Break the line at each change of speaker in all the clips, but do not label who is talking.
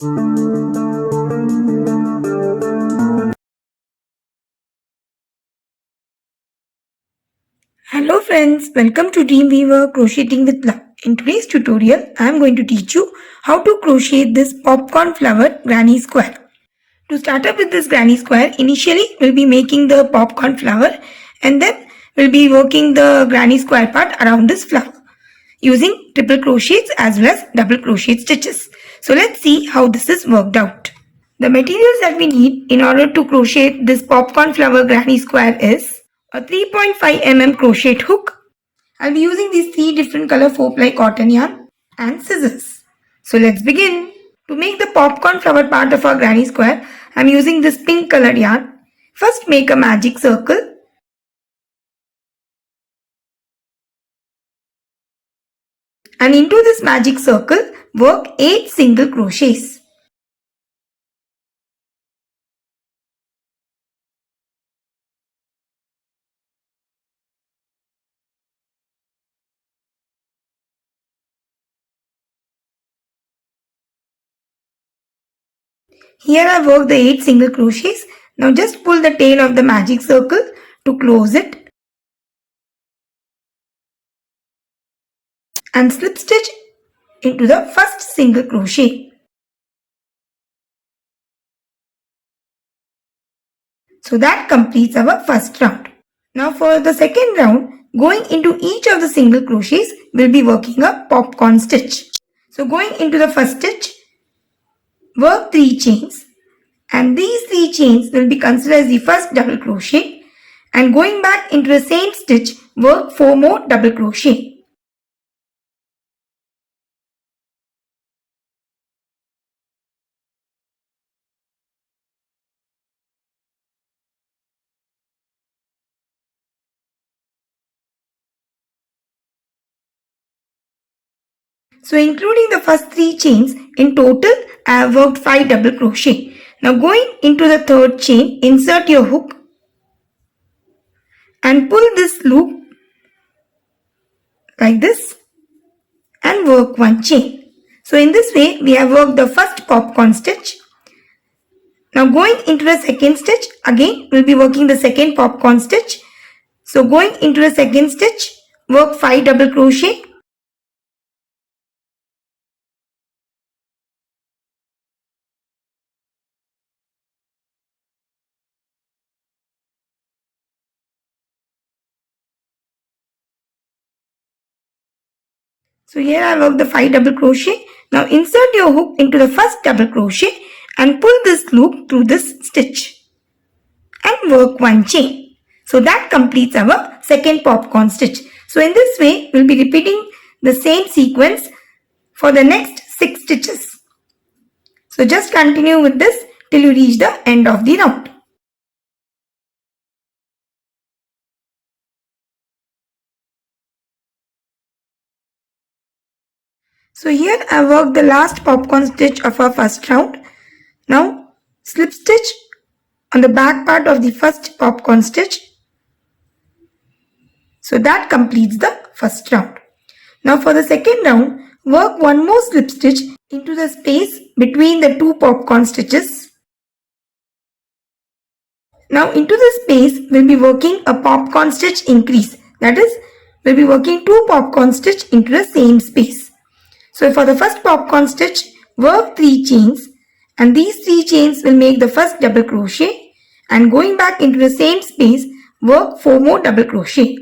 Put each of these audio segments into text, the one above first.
Hello friends, welcome to Dreamweaver Crocheting with Love. In today's tutorial, I am going to teach you how to crochet this popcorn flower granny square. To start up with this granny square, initially we'll be making the popcorn flower and then we'll be working the granny square part around this flower using triple crochets as well as double crochet stitches. So let's see how this is worked out. The materials that we need in order to crochet this popcorn flower granny square is a 3.5 mm crochet hook. I'll be using these 3 different color 4-ply cotton yarn and scissors. So let's begin. To make the popcorn flower part of our granny square, I'm using this pink colored yarn. First make a magic circle. And into this magic circle, work 8 single crochets. Here I worked the 8 single crochets. Now just pull the tail of the magic circle to close it and slip stitch into the first single crochet. So that completes our first round. Now for the second round, going into each of the single crochets, we'll be working a popcorn stitch. So going into the first stitch, work 3 chains. And these 3 chains will be considered as the first double crochet, and going back into the same stitch, work 4 more double crochet. So including the first 3 chains, in total I have worked 5 double crochet. Now going into the third chain, insert your hook and pull this loop like this and work 1 chain. So in this way we have worked the first popcorn stitch. Now going into the second stitch, again we'll be working the second popcorn stitch. So going into the second stitch, work 5 double crochet. So here I worked the 5 double crochet. Now insert your hook into the first double crochet and pull this loop through this stitch and work 1 chain. So that completes our second popcorn stitch. So in this way we'll be repeating the same sequence for the next 6 stitches. So just continue with this till you reach the end of the round. So here I worked the last popcorn stitch of our first round. Now slip stitch on the back part of the first popcorn stitch. So that completes the first round. Now for the second round, work 1 more slip stitch into the space between the 2 popcorn stitches. Now into this space, we'll be working a popcorn stitch increase. That is, we'll be working 2 popcorn stitch into the same space. So for the first popcorn stitch, work 3 chains, and these 3 chains will make the first double crochet, and going back into the same space, work 4 more double crochet.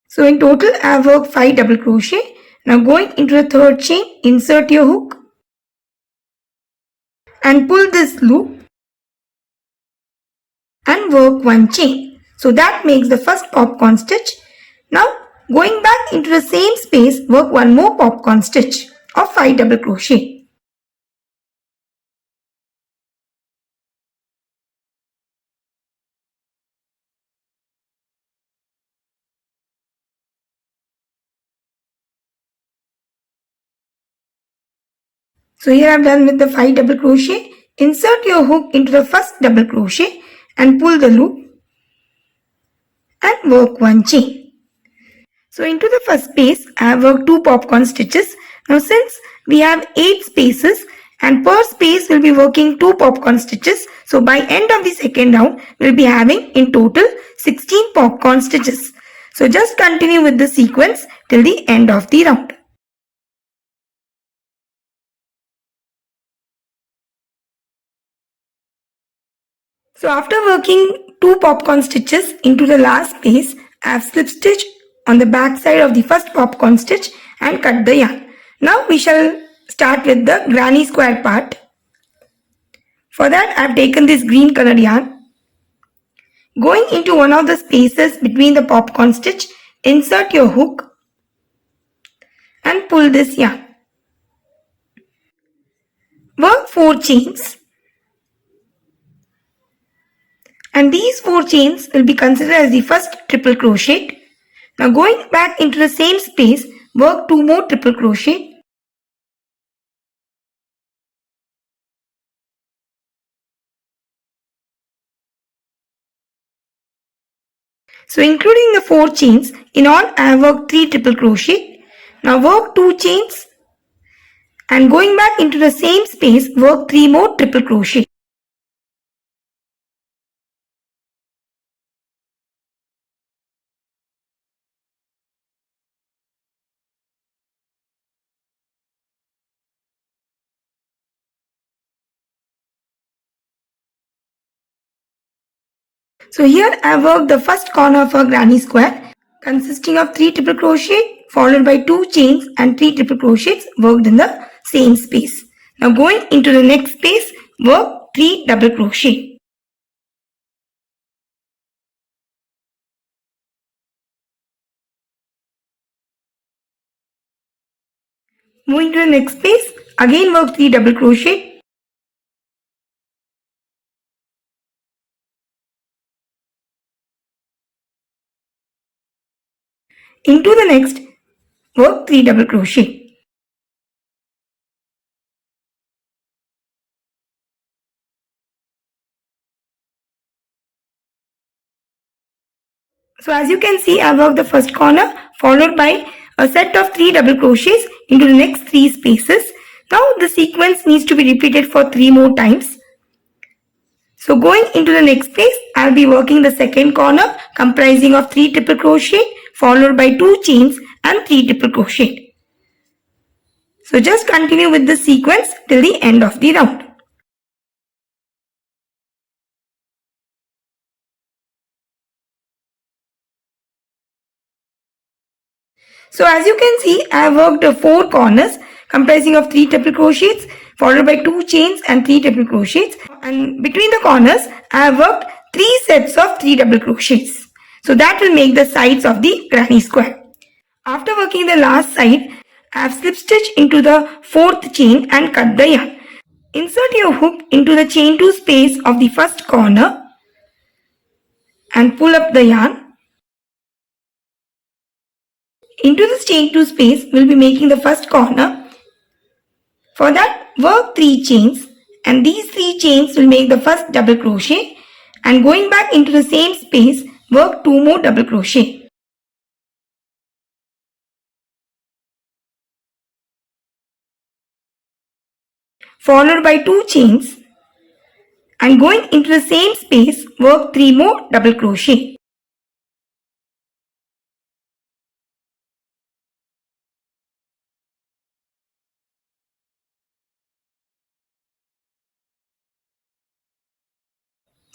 So in total I have worked 5 double crochet. Now going into the third chain, insert your hook and pull this loop and work 1 chain. So that makes the first popcorn stitch. Now going back into the same space, work 1 more popcorn stitch of 5 double crochet. So here I am done with the 5 double crochet. Insert your hook into the first double crochet and pull the loop and work 1 chain. So into the first space, I have worked 2 popcorn stitches. Now since we have 8 spaces and per space we'll be working 2 popcorn stitches. So by end of the second round, we'll be having in total 16 popcorn stitches. So just continue with the sequence till the end of the round. So after working 2 popcorn stitches into the last space, I have slip stitched on the back side of the first popcorn stitch and cut the yarn. Now we shall start with the granny square part. For that I have taken this green color yarn. Going into one of the spaces between the popcorn stitch, insert your hook and pull this yarn. Work 4 chains. And these 4 chains will be considered as the first triple crochet. Now going back into the same space, work 2 more triple crochet. So including the 4 chains, in all I have worked 3 triple crochet. Now work 2 chains and going back into the same space, work 3 more triple crochet. So here I have worked the first corner of a granny square consisting of 3 triple crochet followed by 2 chains and 3 triple crochets worked in the same space. Now going into the next space, work 3 double crochet. Moving to the next space, again work 3 double crochet. Into the next, work 3 double crochet. So as you can see, I worked the first corner followed by a set of 3 double crochets into the next 3 spaces. Now the sequence needs to be repeated for 3 more times. So going into the next space, I will be working the second corner comprising of 3 triple crochet followed by 2 chains and 3 triple crochet. So just continue with the sequence till the end of the round. So as you can see, I have worked 4 corners comprising of 3 triple crochets followed by 2 chains and 3 triple crochets, and between the corners I have worked 3 sets of 3 double crochets. So that will make the sides of the granny square. After working the last side, I have slip stitched into the 4th chain and cut the yarn. Insert your hook into the chain 2 space of the first corner and pull up the yarn. Into this chain 2 space, we will be making the first corner. For that, work 3 chains and these 3 chains will make the first double crochet, and going back into the same space, work 2 more double crochet. Followed by 2 chains, and going into the same space, work 3 more double crochet.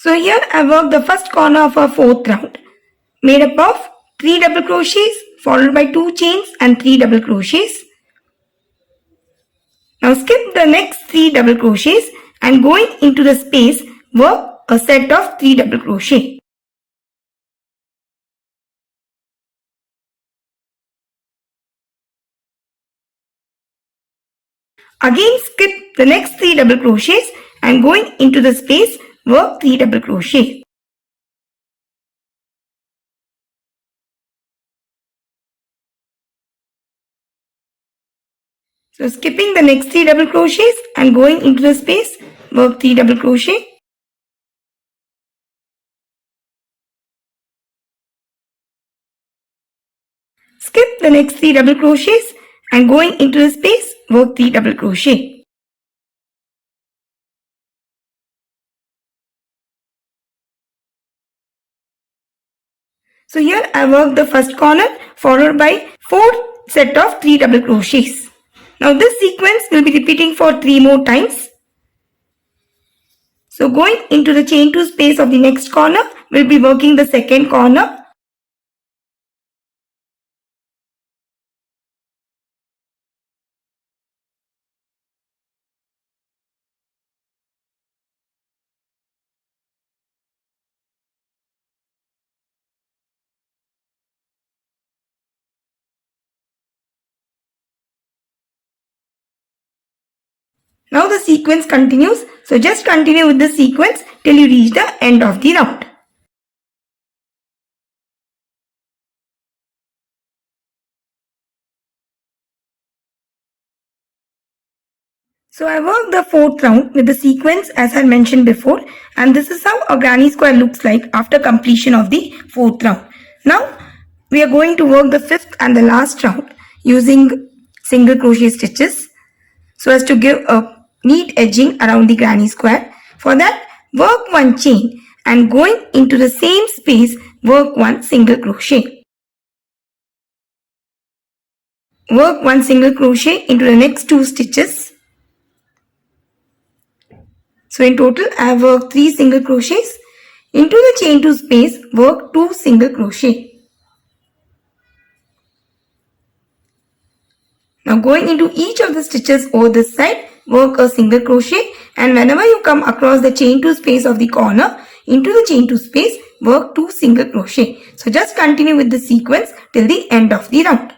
So here I worked the first corner of our 4th round, made up of 3 double crochets followed by 2 chains and 3 double crochets. Now skip the next 3 double crochets and going into the space, work a set of 3 double crochet. Again skip the next 3 double crochets and going into the space, work 3 double crochet. So skipping the next 3 double crochets and going into the space, work 3 double crochet. Skip the next 3 double crochets and going into the space, work 3 double crochet. So here I worked the first corner followed by 4 set of 3 double crochets. Now this sequence will be repeating for 3 more times. So going into the chain 2 space of the next corner, we'll be working the second corner. Now the sequence continues. So just continue with the sequence till you reach the end of the round. So I worked the 4th round with the sequence as I mentioned before, and this is how a granny square looks like after completion of the 4th round. Now we are going to work the 5th and the last round using single crochet stitches so as to give a neat edging around the granny square. For that, work 1 chain and going into the same space, work 1 single crochet. Work 1 single crochet into the next 2 stitches. So in total I have worked 3 single crochets. Into the chain 2 space, work 2 single crochet. Now going into each of the stitches over this side, work a single crochet, and whenever you come across the chain 2 space of the corner, into the chain 2 space, work 2 single crochet. So just continue with the sequence till the end of the round.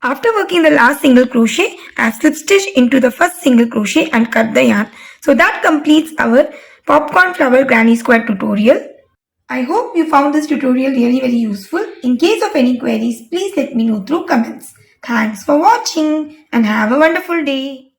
After working the last single crochet, I have slip stitched into the first single crochet and cut the yarn. So that completes our popcorn flower granny square tutorial. I hope you found this tutorial really very useful. In case of any queries, please let me know through comments. Thanks for watching and have a wonderful day.